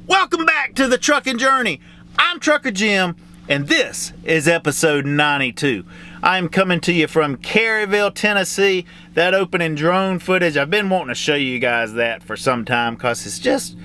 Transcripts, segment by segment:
Welcome back to the Truckin' Journey. I'm Trucker Jim, and this is episode 92. I'm coming to you from Caryville, Tennessee. That opening drone footage, I've been wanting to show you guys that for some time because it's just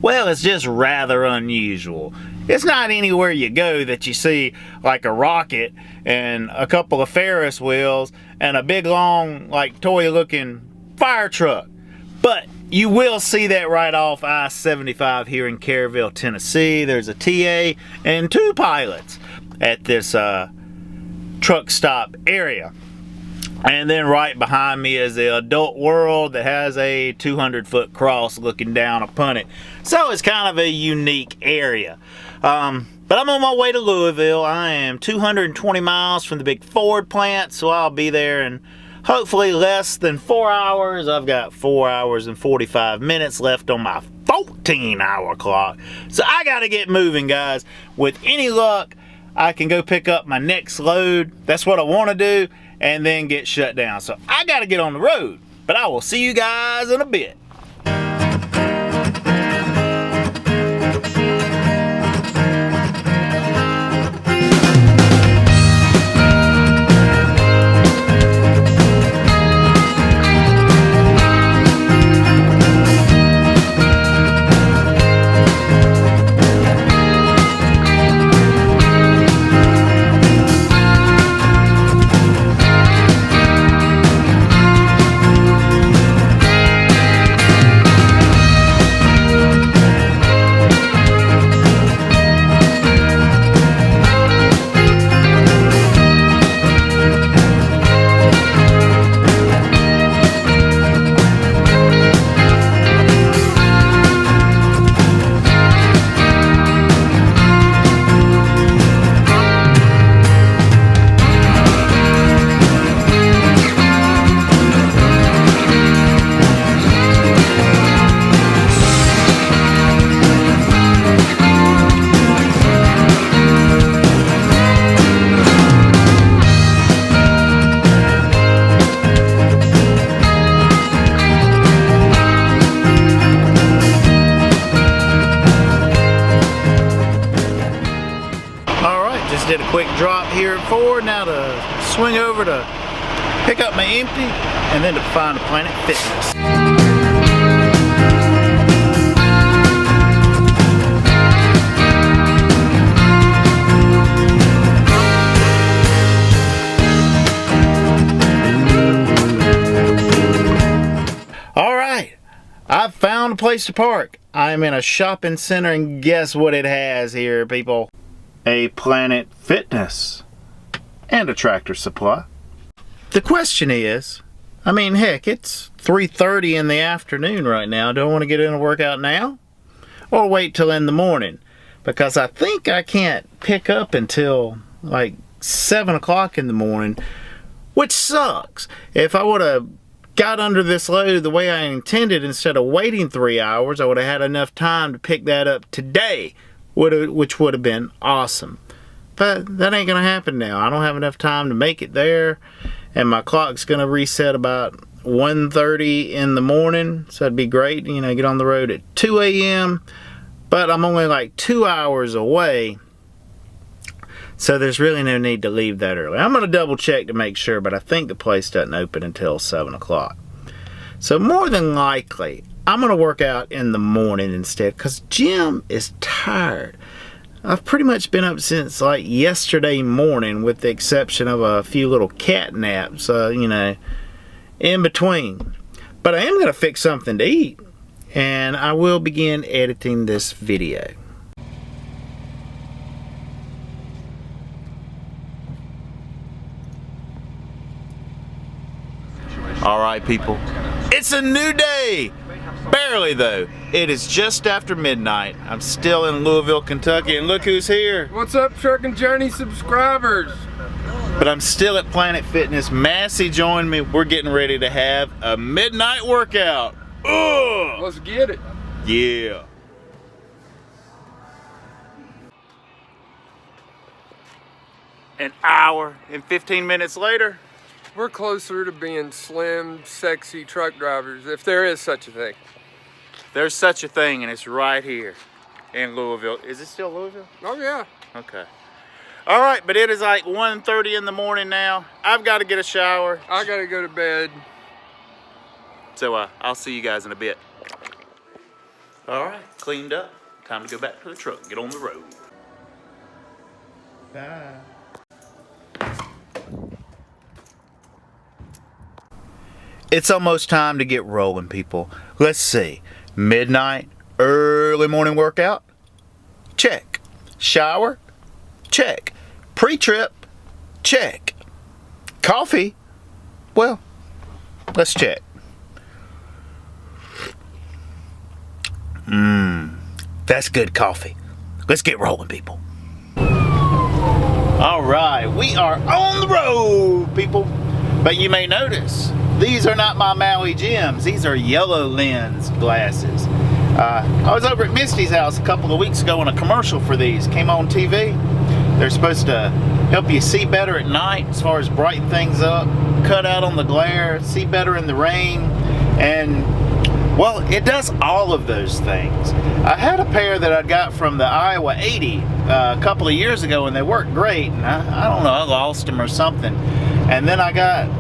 rather unusual. It's not anywhere you go that you see like a rocket and a couple of Ferris wheels and a big long like toy looking fire truck. But you will see that right off I-75 here in Caryville, Tennessee. There's a TA and two pilots at this truck stop area. And then right behind me is the adult world that has a 200-foot cross looking down upon it. So it's kind of a unique area. But I'm on my way to Louisville. I am 220 miles from the big Ford plant, so I'll be there in hopefully less than 4 hours. I've got 4 hours and 45 minutes left on my 14-hour clock. So I gotta get moving, guys. With any luck, I can go pick up my next load. That's what I want to do, and then get shut down. So I gotta get on the road, but I will see you guys in a bit. Did a quick drop here at Ford. Now to swing over to pick up my empty and then to find a Planet Fitness. All right, I've found a place to park. I'm in a shopping center, and guess what it has here, people? A Planet Fitness and a Tractor Supply. The question is, I mean, heck, it's 3:30 in the afternoon right now. Do I want to get in a workout now or wait till in the morning? Because I think I can't pick up until like 7 o'clock in the morning, which sucks. If I would have got under this load the way I intended, instead of waiting 3 hours, I would have had enough time to pick that up today, which would have been awesome. But that ain't gonna happen now. I don't have enough time to make it there, and my clock's gonna reset about 1:30 in the morning, so it'd be great, you know, get on the road at 2 a.m. but I'm only like 2 hours away, so there's really no need to leave that early. I'm gonna double check to make sure, but I think the place doesn't open until 7 o'clock. So more than likely I'm gonna work out in the morning instead, because Jim is tired. I've pretty much been up since like yesterday morning, with the exception of a few little cat naps, you know, in between. But I am gonna fix something to eat, and I will begin editing this video. All right, people, it's a new day. Barely though. It is just after midnight. I'm still in Louisville, Kentucky, and look who's here. What's up, Truckin' Journey subscribers? But I'm still at Planet Fitness. Massey joined me. We're getting ready to have a midnight workout. Ugh! Let's get it. Yeah. An hour and 15 minutes later, We're closer to being slim, sexy truck drivers, if there is such a thing. there's such a thing, and it's right here. in Louisville. Is it still Louisville? Oh yeah. Okay. All right, but it is like 1:30 in the morning now. I've got to get a shower. I gotta go to bed. So I'll see you guys in a bit. All right, cleaned up. Time to go back to the truck, get on the road. Bye. It's almost time to get rolling, people. Let's see. Midnight, early morning workout? Check. Shower? Check. Pre-trip? Check. Coffee? Well, let's check. That's good coffee. Let's get rolling, people. All right, we are on the road, people. But you may notice, these are not my Maui Gems. These are yellow lens glasses. I was over at Misty's house a couple of weeks ago when a commercial for these came on TV. They're supposed to help you see better at night as far as brighten things up, cut out on the glare, see better in the rain, and well, it does all of those things. I had a pair that I got from the Iowa 80 a couple of years ago and they worked great, and I don't know, I lost them or something. And then I got,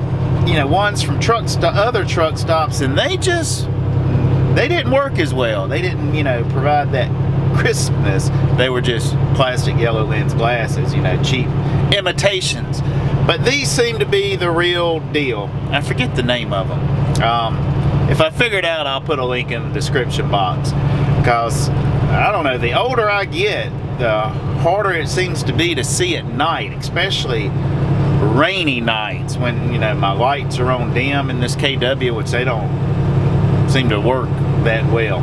ones from other truck stops, and they didn't work as well. They didn't, provide that crispness. They were just plastic yellow lens glasses, cheap imitations. But these seem to be the real deal. I forget the name of them. If I figure it out, I'll put a link in the description box. Because, I don't know, the older I get, the harder it seems to be to see at night, especially rainy nights when, my lights are on dim in this KW, which they don't seem to work that well.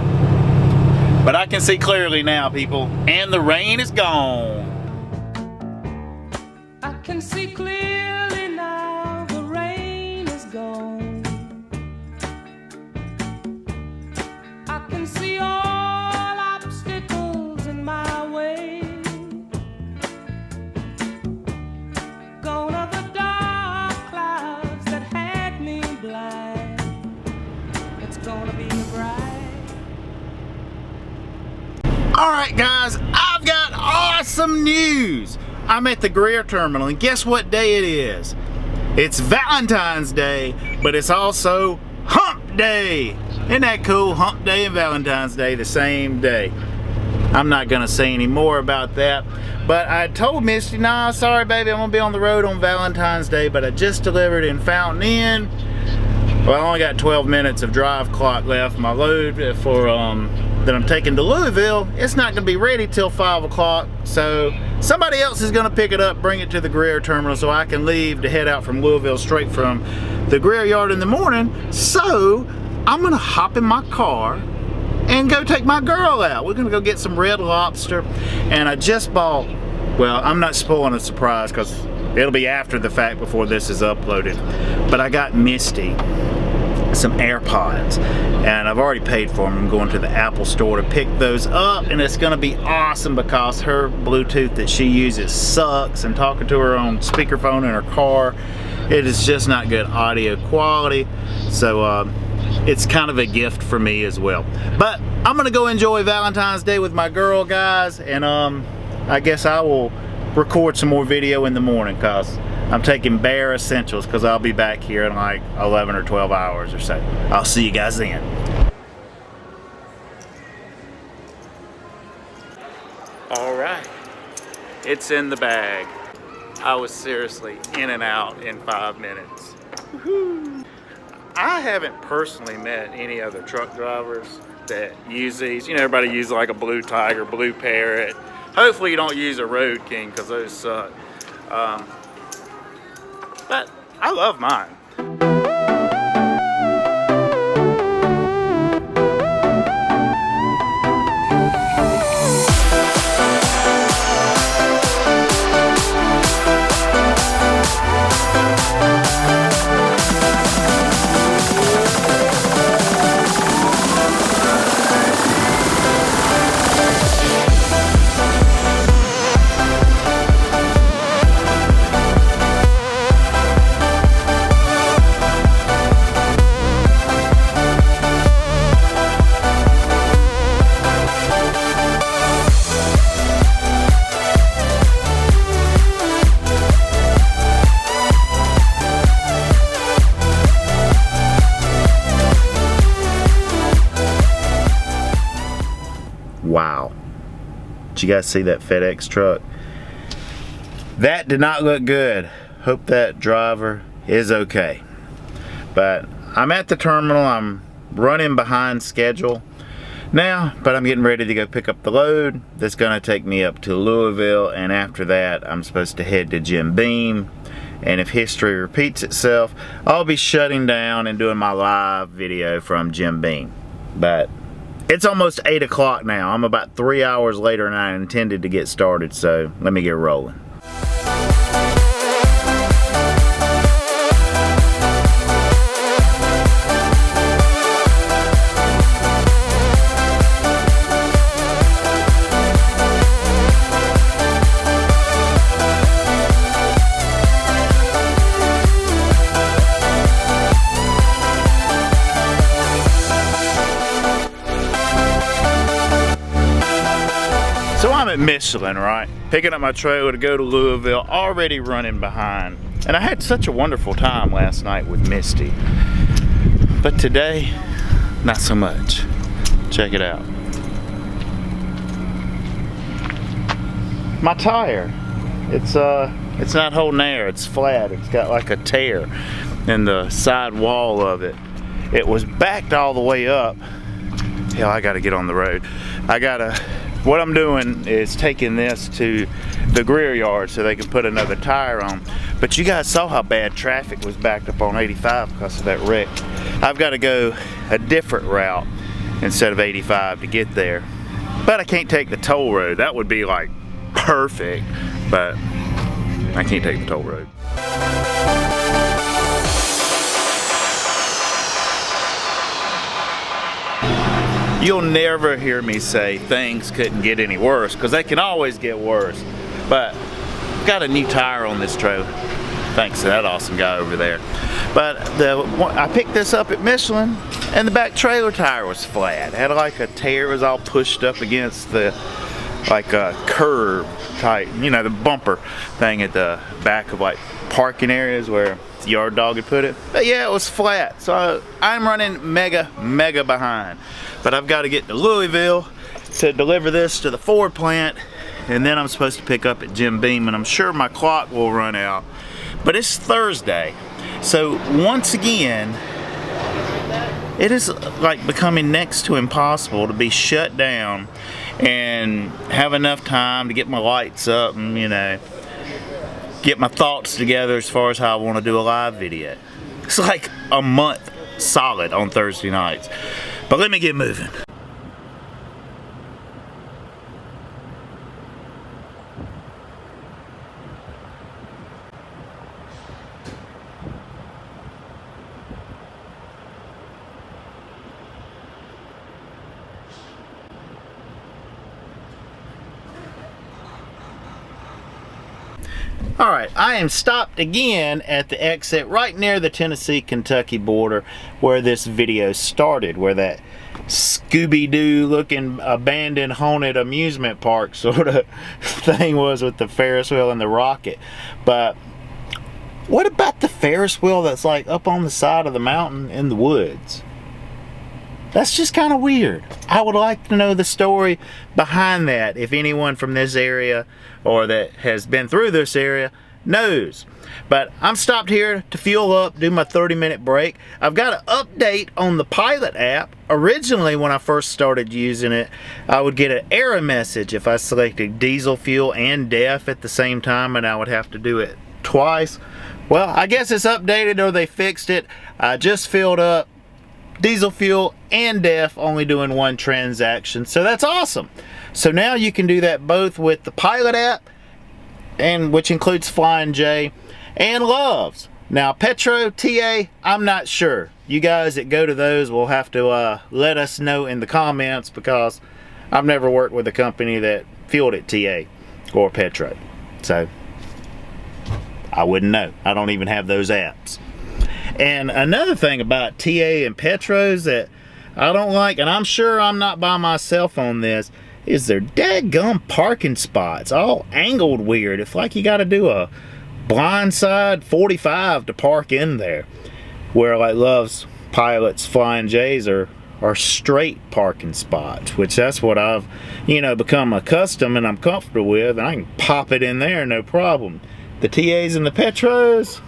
But I can see clearly now, people, and the rain is gone. I can see clearly now, the rain is gone. I can see all obstacles in my way. Gone are the dark clouds that had me blind. It's gonna be bright. All right, guys, I've got awesome news. I'm at the Greer terminal, and guess what day it is? It's Valentine's Day, but it's also Hump Day. Isn't that cool? Hump Day and Valentine's Day the same day. I'm not gonna say any more about that, but I told Misty, nah, sorry baby, I'm gonna be on the road on Valentine's Day, but I just delivered in Fountain Inn. Well, I only got 12 minutes of drive clock left. My load for that I'm taking to Louisville, it's not gonna be ready till 5 o'clock, so somebody else is gonna pick it up, bring it to the Greer terminal so I can leave to head out from Louisville straight from the Greer yard in the morning. So I'm gonna hop in my car and go take my girl out. We're gonna go get some Red Lobster, and I just bought, well, I'm not spoiling a surprise because it'll be after the fact before this is uploaded, but I got Misty some AirPods, and I've already paid for them. I'm going to the Apple store to pick those up, and it's gonna be awesome because her Bluetooth that she uses sucks, and talking to her on speakerphone in her car, it is just not good audio quality. So it's kind of a gift for me as well. But I'm gonna go enjoy Valentine's Day with my girl, guys, and I guess I will record some more video in the morning because I'm taking bare essentials because I'll be back here in like 11 or 12 hours or so. I'll see you guys then. All right, it's in the bag. I was seriously in and out in 5 minutes. Woohoo. I haven't personally met any other truck drivers that use these. Everybody uses like a Blue Tiger, Blue Parrot. Hopefully you don't use a Road King because those suck. But I love mine. Did you guys see that FedEx truck? That did not look good. Hope that driver is okay. But I'm at the terminal. I'm running behind schedule now, but I'm getting ready to go pick up the load that's gonna take me up to Louisville, and after that I'm supposed to head to Jim Beam, and if history repeats itself, I'll be shutting down and doing my live video from Jim Beam. But it's almost 8 o'clock now. I'm about 3 hours later than I intended to get started, so let me get rolling. So I'm at Michelin, right? Picking up my trailer to go to Louisville, already running behind. And I had such a wonderful time last night with Misty. But today, not so much. Check it out. My tire, it's not holding air, it's flat. It's got like a tear in the side wall of it. It was backed all the way up. Hell, I gotta get on the road. What I'm doing is taking this to the Greer yard so they can put another tire on. But you guys saw how bad traffic was backed up on 85 because of that wreck. I've got to go a different route instead of 85 to get there. But I can't take the toll road. That would be like perfect, but I can't take the toll road. You'll never hear me say things couldn't get any worse, because they can always get worse. But I've got a new tire on this trailer, thanks to that awesome guy over there. But I picked this up at Michelin, and the back trailer tire was flat. It had like a tear. It was all pushed up against the like a curb type, you know, the bumper thing at the back of like parking areas where the yard dog had put it. But yeah, it was flat. So I'm running mega behind. But I've got to get to Louisville to deliver this to the Ford plant, and then I'm supposed to pick up at Jim Beam, and I'm sure my clock will run out. But it's Thursday, so once again, it is like becoming next to impossible to be shut down and have enough time to get my lights up and, you know, get my thoughts together as far as how I want to do a live video. It's like a month solid on Thursday nights. But let me get moving. Alright, I am stopped again at the exit right near the Tennessee-Kentucky border where this video started, where that Scooby-Doo looking abandoned haunted amusement park sort of thing was with the Ferris wheel and the rocket. But what about the Ferris wheel that's like up on the side of the mountain in the woods? That's just kind of weird. I would like to know the story behind that, if anyone from this area or that has been through this area knows. But I'm stopped here to fuel up, do my 30-minute break. I've got an update on the Pilot app. Originally, when I first started using it, I would get an error message if I selected diesel fuel and DEF at the same time, and I would have to do it twice. Well, I guess it's updated or they fixed it. I just filled up diesel fuel and DEF, only doing one transaction, so that's awesome. So now you can do that both with the Pilot app, and which includes Flying J and Loves. Now Petro, TA, I'm not sure. You guys that go to those will have to let us know in the comments, because I've never worked with a company that fueled at TA or Petro, so I wouldn't know. I don't even have those apps. And another thing about TA and Petros that I don't like, and I'm sure I'm not by myself on this, is their dadgum parking spots, all angled weird. It's like you got to do a blindside 45 to park in there, where like Love's, Pilots, Flying J's are are straight parking spots, which that's what I've, become accustomed and I'm comfortable with, and I can pop it in there no problem. The TAs and the Petros,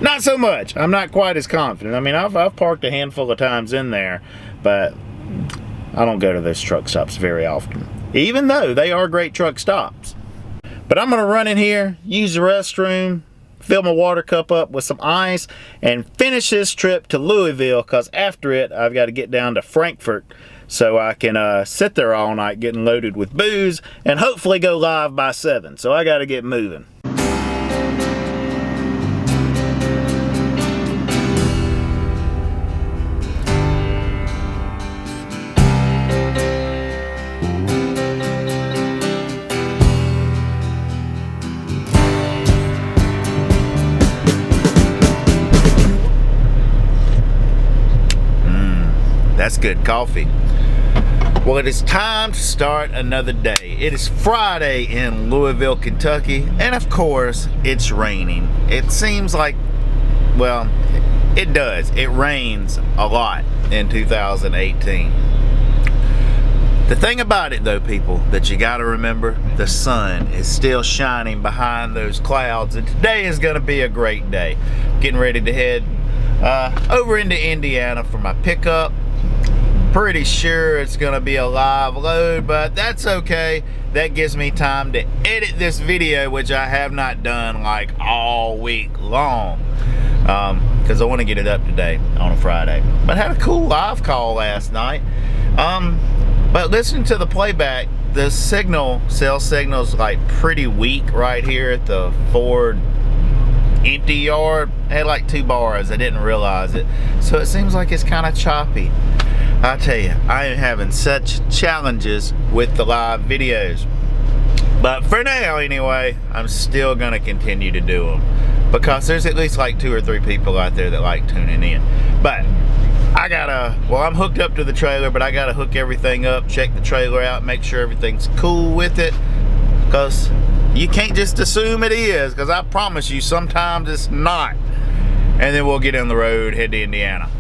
not so much. I'm not quite as confident. I mean, I've parked a handful of times in there, but I don't go to those truck stops very often, even though they are great truck stops. But I'm gonna run in here, use the restroom, fill my water cup up with some ice, and finish this trip to Louisville, because after it, I've got to get down to Frankfurt so I can sit there all night getting loaded with booze and hopefully go live by 7. So I got to get moving. That's good coffee. Well, it is time to start another day. It is Friday in Louisville, Kentucky, and of course, it's raining. It seems like, well, it does. It rains a lot in 2018. The thing about it, though, people, that you got to remember, the sun is still shining behind those clouds, and today is going to be a great day. Getting ready to head over into Indiana for my pickup. Pretty sure it's gonna be a live load, but that's okay. That gives me time to edit this video, which I have not done like all week long, because I want to get it up today on a Friday. But I had a cool live call last night. But listening to the playback, the cell signal's like pretty weak right here at the Ford empty yard. I had like 2 bars. I didn't realize it, so it seems like it's kind of choppy. I tell you, I am having such challenges with the live videos. But for now, anyway, I'm still going to continue to do them, because there's at least like 2 or 3 people out there that like tuning in. But I'm hooked up to the trailer, but I gotta hook everything up, check the trailer out, make sure everything's cool with it, because you can't just assume it is, because I promise you sometimes it's not. And then we'll get on the road, head to Indiana.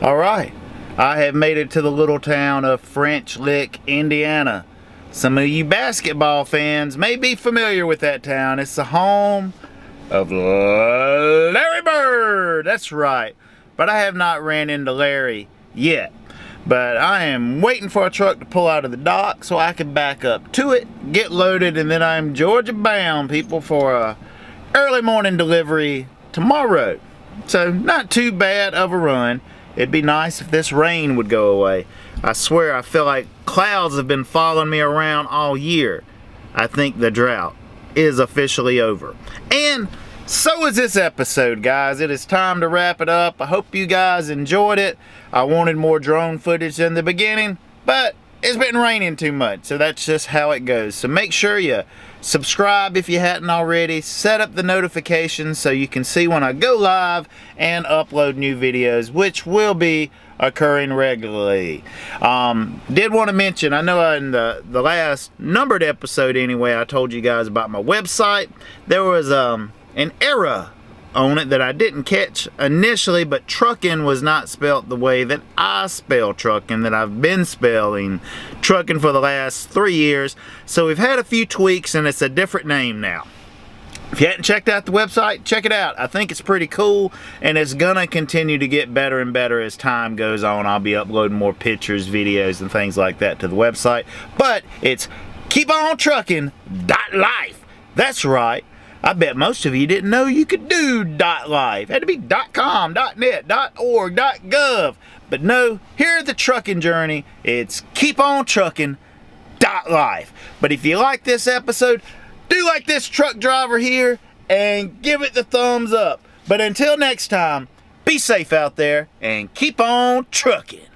Alright, I have made it to the little town of French Lick, Indiana. Some of you basketball fans may be familiar with that town. It's the home of Larry Bird. That's right. But I have not ran into Larry yet. But I am waiting for a truck to pull out of the dock so I can back up to it, get loaded, and then I'm Georgia bound, people, for a early morning delivery tomorrow. So not too bad of a run. It'd be nice if this rain would go away. I swear I feel like clouds have been following me around all year. I think the drought is officially over. And so is this episode, guys. It is time to wrap it up. I hope you guys enjoyed it. I wanted more drone footage in the beginning, but it's been raining too much, so that's just how it goes. So make sure you subscribe if you hadn't already. Set up the notifications so you can see when I go live and upload new videos, which will be occurring regularly. Did want to mention, I know in the last numbered episode anyway, I told you guys about my website. There was an error on it that I didn't catch initially, but Truckin was not spelled the way that I spell Truckin, that I've been spelling Truckin for the last 3 years. So we've had a few tweaks and it's a different name now. If you hadn't checked out the website, check it out. I think it's pretty cool, and it's gonna continue to get better and better as time goes on. I'll be uploading more pictures, videos, and things like that to the website. But it's keepontruckin.life. That's right. I bet most of you didn't know you could do .life. It had to be .com, .net, .org, .gov. But no, here at the Truckin' Journey, it's keepontruckin.life. But if you like this episode, do like this truck driver here and give it the thumbs up. But until next time, be safe out there and keep on trucking.